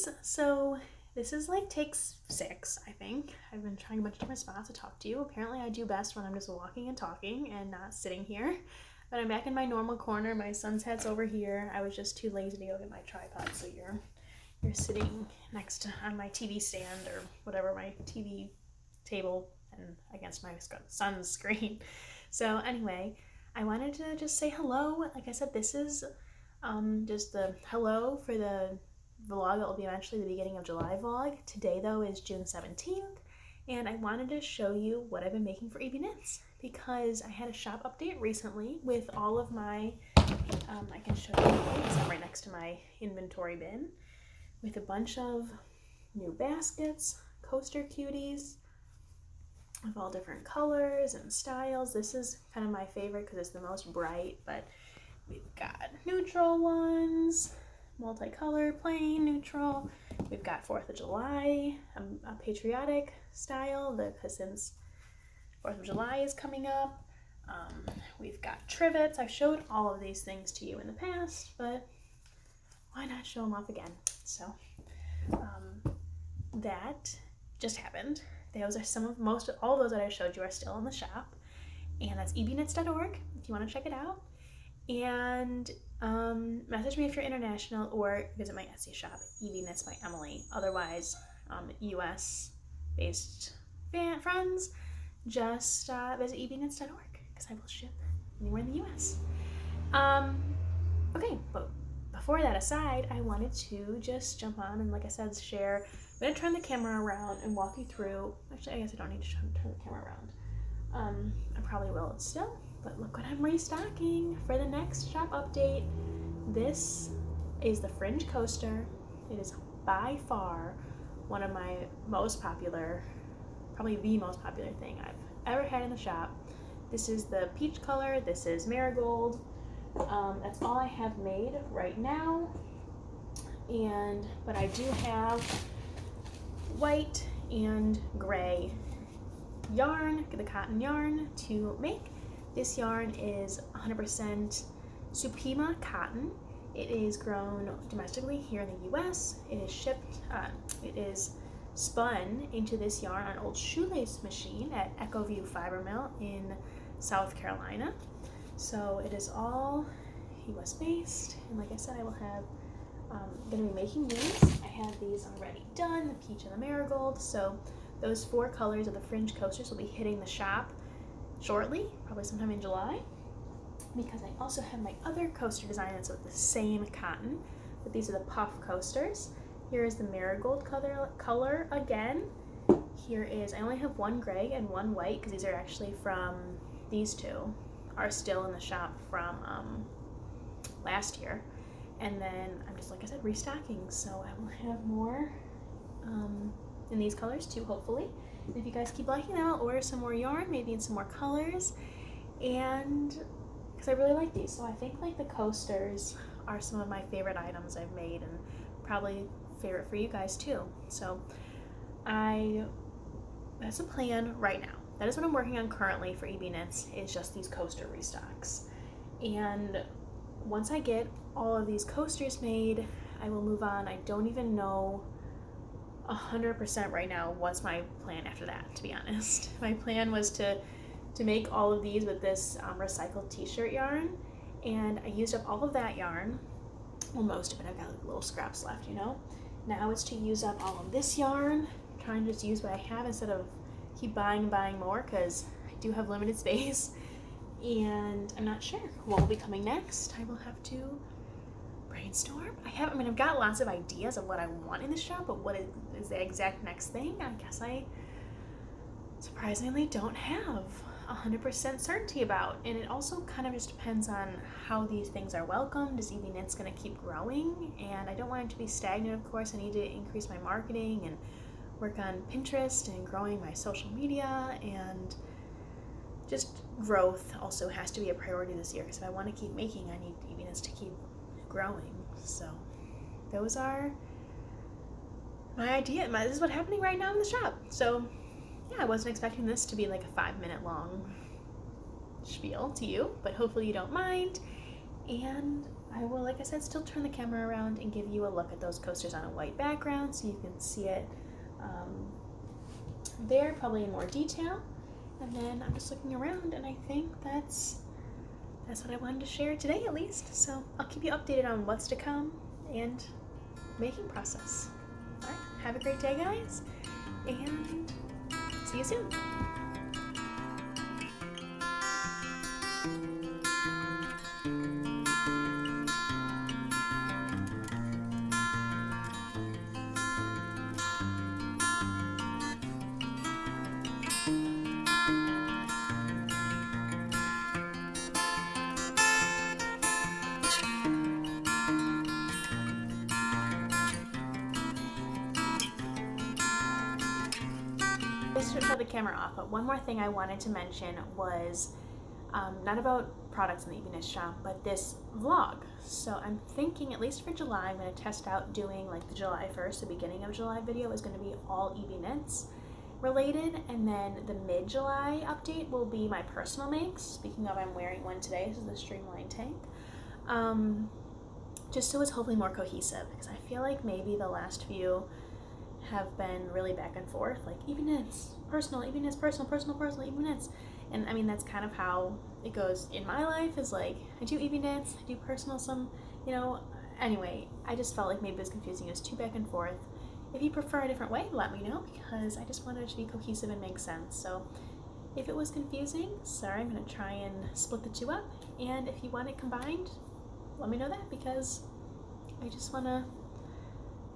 friends. So this is like take 6, I think. I've been trying a bunch of different spots to talk to you. Apparently I do best when I'm just walking and talking and not sitting here. But I'm back in my normal corner. My son's head's over here. I was just too lazy to go get my tripod, so you're sitting next to on my TV stand or whatever, my TV table, and against my son's screen. So anyway, I wanted to just say hello. Like I said, this is just the hello for the vlog that will be eventually the beginning of July vlog. Today though is June 17th, and I wanted to show you what I've been making for EB Knits because I had a shop update recently with all of my, I can show you because I'm right next to my inventory bin, with a bunch of new baskets, coaster cuties of all different colors and styles. This is kind of my favorite because it's the most bright, but we've got neutral ones, multicolor, plain, neutral. We've got 4th of July, a patriotic style, because since 4th of July is coming up. We've got trivets. I've showed all of these things to you in the past, but why not show them off again? So that just happened. Those are all of those that I showed you are still in the shop, and that's EBKnits.org if you want to check it out. And message me if you're international, or visit my Etsy shop, EBKnitsbyEmily. Otherwise, US-based friends, just visit EBKnits.org because I will ship anywhere in the US. Okay, but before that aside, I wanted to just jump on and, like I said, share. I'm going to turn the camera around and walk you through. Actually, I guess I don't need to turn the camera around. I probably will still. But look what I'm restocking for the next shop update. This is the fringe coaster. It is by far one of my most popular, probably the most popular thing I've ever had in the shop. This is the peach color. This is marigold. That's all I have made right now. But I do have white and gray yarn, the cotton yarn to make. This yarn is 100% Supima cotton. It is grown domestically here in the US. It is shipped, it is spun into this yarn on an old shoelace machine at Ecoview Fiber Mill in South Carolina. So it is all US based, and like I said, I will have, gonna be making these. I have these already done, the peach and the marigold. So those 4 colors of the fringe coasters will be hitting the shop shortly, probably sometime in July, because I also have my other coaster design that's with the same cotton, but these are the puff coasters. Here is the marigold color again. Here is, I only have 1 gray and 1 white because these are actually from, these 2 are still in the shop from last year. And then I'm just, like I said, restocking, so I will have more in these colors too, hopefully. And if you guys keep liking them, I'll order some more yarn, maybe in some more colors, and because I really like these. So I think like the coasters are some of my favorite items I've made, and probably favorite for you guys too. So that's a plan right now. That is what I'm working on currently for EB Knits, is just these coaster restocks. And once I get all of these coasters made, I will move on. I don't even know 100% right now what's my plan after that, to be honest. My plan was to make all of these with this recycled t-shirt yarn, and I used up all of that yarn. Well, most of it. I've got like little scraps left, you know. Now it's to use up all of this yarn, trying to just use what I have instead of keep buying and buying more, because I do have limited space, and I'm not sure what will be coming next. I will have to brainstorm. I've got lots of ideas of what I want in the shop, but what is the exact next thing? I guess I surprisingly don't have 100% certainty about. And it also kind of just depends on how these things are welcomed. Is EB Knits going to keep growing? And I don't want it to be stagnant, of course. I need to increase my marketing and work on Pinterest and growing my social media, and just growth also has to be a priority this year, because if I want to keep making, I need EB Knits to keep growing. So those are my idea. This is what's happening right now in the shop. So yeah, I wasn't expecting this to be like a 5-minute long spiel to you, but hopefully you don't mind. And I will, like I said, still turn the camera around and give you a look at those coasters on a white background so you can see it there, probably in more detail. And then I'm just looking around, and I think that's what I wanted to share today, at least. So I'll keep you updated on what's to come and making process. All right, have a great day, guys, and see you soon. I should shut the camera off, but one more thing I wanted to mention was not about products in the EBKnits shop, but this vlog. So I'm thinking, at least for July, I'm going to test out doing like the July 1st, the beginning of July video is going to be all EBKnits related, and then the mid-July update will be my personal makes. Speaking of, I'm wearing one today. This is the Streamline tank. Just so it's hopefully more cohesive, because I feel like maybe the last few have been really back and forth, like EBKnits, personal, EBKnits, personal, personal, personal, EBKnits. And I mean, that's kind of how it goes in my life, is like, I do EBKnits, I do personal, some, you know, anyway, I just felt like maybe it was confusing. It was too back and forth. If you prefer a different way, let me know, because I just wanted it to be cohesive and make sense. So if it was confusing, sorry, I'm gonna try and split the two up. And if you want it combined, let me know that, because I just wanna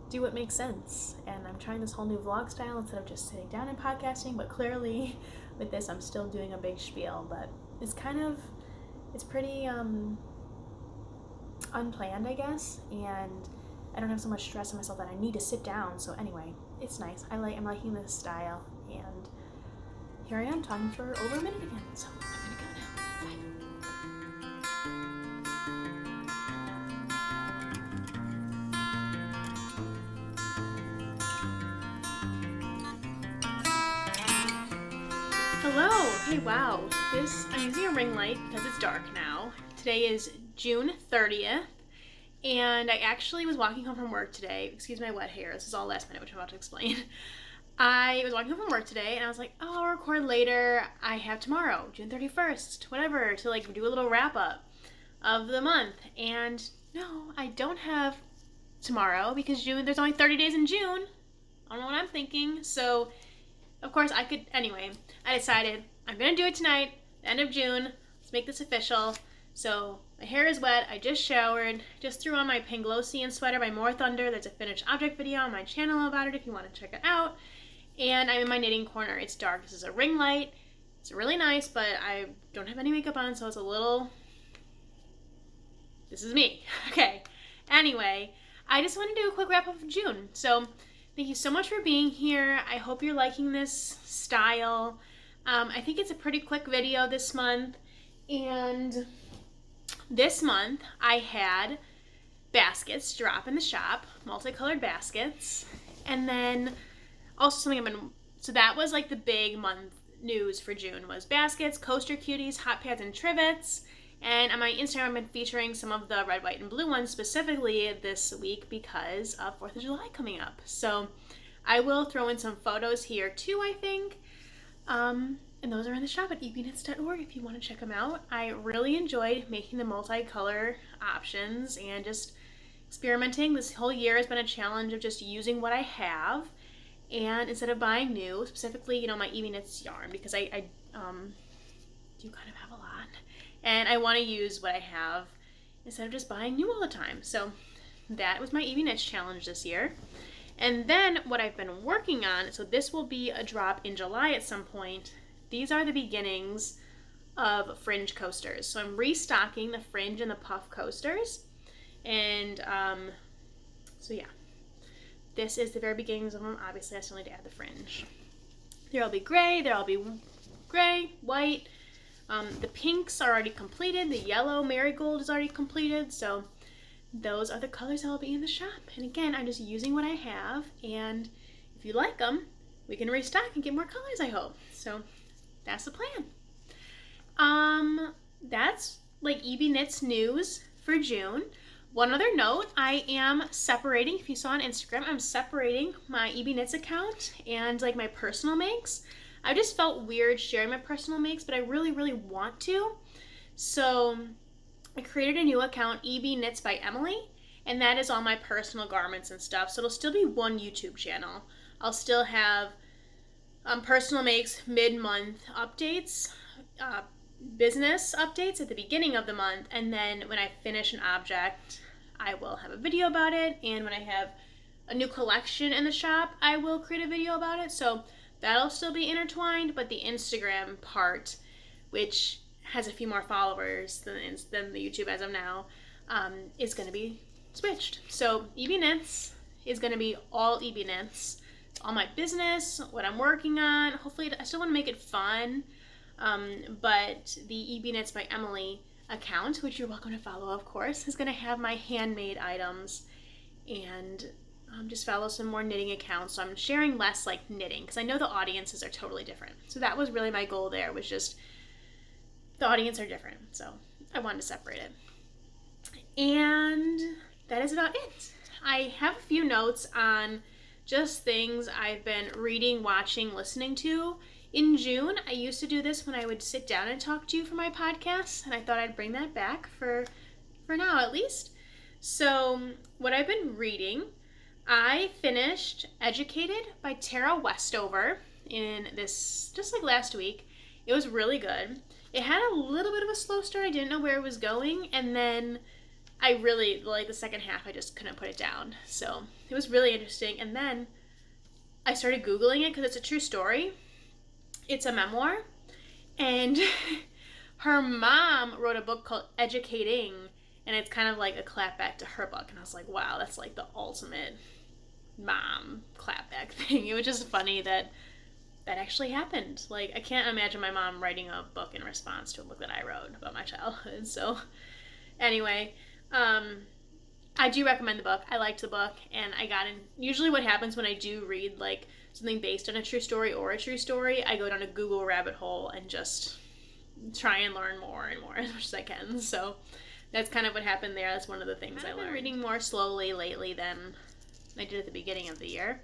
do what makes sense. And I'm trying this whole new vlog style instead of just sitting down and podcasting, but clearly with this I'm still doing a big spiel, but it's pretty unplanned, I guess, and I don't have so much stress on myself that I need to sit down. So anyway, it's nice. I'm liking this style, and here I am talking for over a minute again, so I'm gonna go now. Bye. Hello! Hey, wow. I'm using a ring light because it's dark now. Today is June 30th, and I actually was walking home from work today. Excuse my wet hair. This is all last minute, which I'm about to explain. I was walking home from work today, and I was like, oh, I'll record later. I have tomorrow, June 31st, whatever, to like do a little wrap-up of the month. And no, I don't have tomorrow, because there's only 30 days in June. I don't know what I'm thinking. So of course I could, anyway, I decided I'm gonna do it tonight, end of June. Let's make this official. So my hair is wet, I just showered, just threw on my Panglossian sweater by More Thunder. There's a finished object video on my channel about it if you want to check it out. And I'm in my knitting corner. It's dark. This is a ring light. It's really nice, but I don't have any makeup on, so it's a little, this is me. Okay, anyway, I just want to do a quick wrap up of June. So thank you so much for being here. I hope you're liking this style. I think it's a pretty quick video this month. And this month I had baskets drop in the shop, multicolored baskets. And then also something so that was like the big month news for June, was baskets, coaster cuties, hot pads, and trivets. And on my Instagram, I've been featuring some of the red, white, and blue ones specifically this week because of 4th of July coming up. So I will throw in some photos here too, I think. And those are in the shop at EBKnits.org if you want to check them out. I really enjoyed making the multicolor options and just experimenting. This whole year has been a challenge of just using what I have, and instead of buying new, specifically, you know, my EBKnits yarn, because I do kind of have a lot, and I want to use what I have instead of just buying new all the time. So that was my EBKnits challenge this year. And then what I've been working on, so this will be a drop in July at some point. These are the beginnings of fringe coasters. So I'm restocking the fringe and the puff coasters. And so yeah, this is the very beginnings of them. Obviously I still need to add the fringe. There'll be gray, white. The pinks are already completed. The yellow marigold is already completed. So those are the colors that will be in the shop. And again, I'm just using what I have. And if you like them, we can restock and get more colors, I hope. So that's the plan. That's like EBKnits news for June. One other note, I am separating, if you saw on Instagram, I'm separating my EB Knits account and like my personal makes. I just felt weird sharing my personal makes, but I really, really want to. So I created a new account, EBKnitsbyEmily, and that is all my personal garments and stuff. So it'll still be one YouTube channel. I'll still have personal makes mid-month updates, business updates at the beginning of the month, and then when I finish an object, I will have a video about it, and when I have a new collection in the shop, I will create a video about it. So that'll still be intertwined, but the Instagram part, which has a few more followers than the YouTube as of now, is going to be switched. So EB Knits is going to be all EB Knits, all my business, what I'm working on. Hopefully, I still want to make it fun, but the EB Knits by Emily account, which you're welcome to follow, of course, is going to have my handmade items and just follow some more knitting accounts. So I'm sharing less like knitting because I know the audiences are totally different. So that was really my goal there, was just the audience are different. So I wanted to separate it. And that is about it. I have a few notes on just things I've been reading, watching, listening to. In June, I used to do this when I would sit down and talk to you for my podcast, and I thought I'd bring that back for now at least. So what I've been reading, I finished Educated by Tara Westover in this, just like last week. It was really good. It had a little bit of a slow start. I didn't know where it was going, and then I really, like the second half, I just couldn't put it down. So it was really interesting, and then I started Googling it because it's a true story. It's a memoir, and her mom wrote a book called Educating, and it's kind of like a clapback to her book, and I was like, wow, that's like the ultimate mom clapback thing. It was just funny that actually happened. Like, I can't imagine my mom writing a book in response to a book that I wrote about my childhood. So anyway, I do recommend the book. I liked the book, and I got in. Usually what happens when I do read like something based on a true story or a true story, I go down a Google rabbit hole and just try and learn more and more as much as I can. So that's kind of what happened there. That's one of the things I learned. I've been reading more slowly lately than I did at the beginning of the year,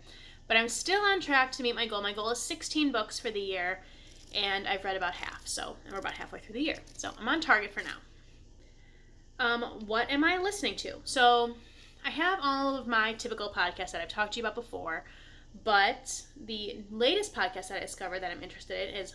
but I'm still on track to meet my goal. My goal is 16 books for the year, and I've read about half, and we're about halfway through the year. So I'm on target for now. What am I listening to? So I have all of my typical podcasts that I've talked to you about before, but the latest podcast that I discovered that I'm interested in is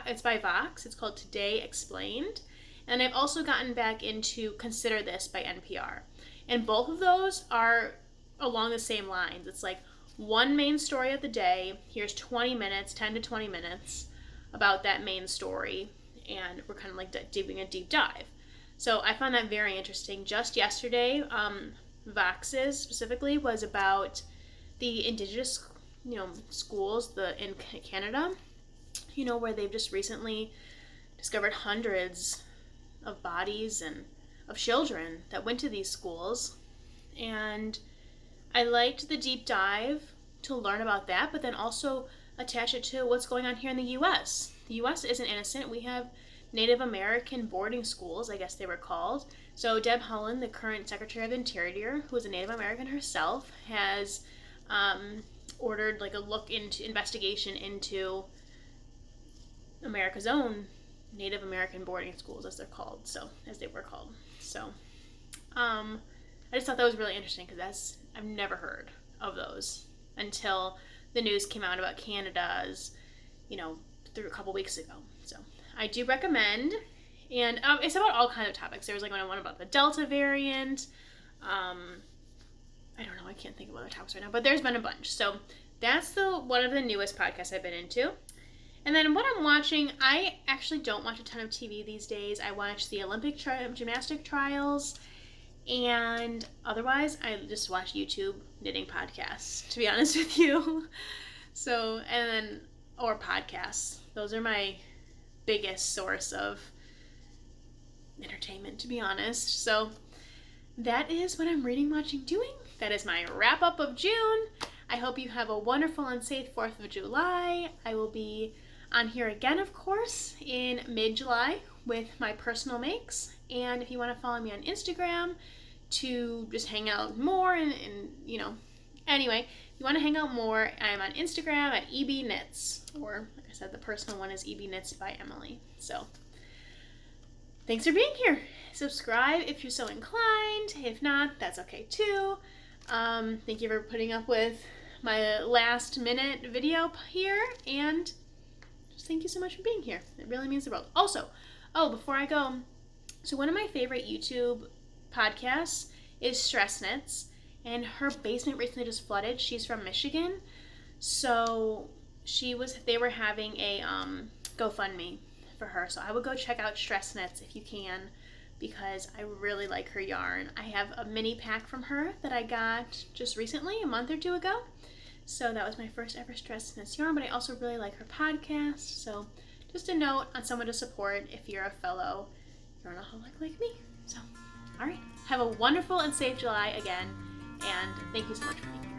it's by Vox. It's called Today Explained. And I've also gotten back into Consider This by NPR. And both of those are along the same lines. It's like one main story of the day. Here's 20 minutes, 10 to 20 minutes about that main story. And we're kind of like doing a deep dive. So I found that very interesting. Just yesterday, Vox's specifically was about the indigenous, schools in Canada, where they've just recently discovered hundreds of bodies and of children that went to these schools. And I liked the deep dive to learn about that, but then also attach it to what's going on here in the U.S. The U.S. isn't innocent. We have Native American boarding schools, I guess they were called. So Deb Haaland, the current Secretary of the Interior, who is a Native American herself, has ordered like a investigation into America's own Native American boarding schools, as they were called. So I just thought that was really interesting because I've never heard of those until the news came out about Canada's, through a couple weeks ago. So I do recommend, and it's about all kinds of topics. There was like one about the Delta variant. I don't know, I can't think of other topics right now, but there's been a bunch. So that's one of the newest podcasts I've been into. And then what I'm watching, I actually don't watch a ton of TV these days. I watch the Olympic gymnastic trials, and otherwise I just watch YouTube knitting podcasts, to be honest with you. So, or podcasts. Those are my biggest source of entertainment, to be honest. So that is what I'm reading, watching, doing. That is my wrap up of June. I hope you have a wonderful and safe 4th of July. I will be on here again, of course, in mid-July with my personal makes. And if you want to follow me on Instagram, to just hang out more and anyway, if you want to hang out more, I'm on Instagram at EBKnits, or like I said, the personal one is EBKnitsbyEmily. So thanks for being here. Subscribe if you're so inclined. If not, that's okay too. Thank you for putting up with my last minute video here, and just thank you so much for being here. It really means the world. Also, before I go, so one of my favorite YouTube podcasts is Stress Knits, and her basement recently just flooded. She's from Michigan, so they were having a GoFundMe for her, so I would go check out Stress Knits if you can, because I really like her yarn. I have a mini pack from her that I got just recently, a month or two ago, so that was my first ever Stress Knits yarn, but I also really like her podcast, so just a note on someone to support if you're a fellow yarnaholic like me. So, alright, have a wonderful and safe July again, and thank you so much for being here.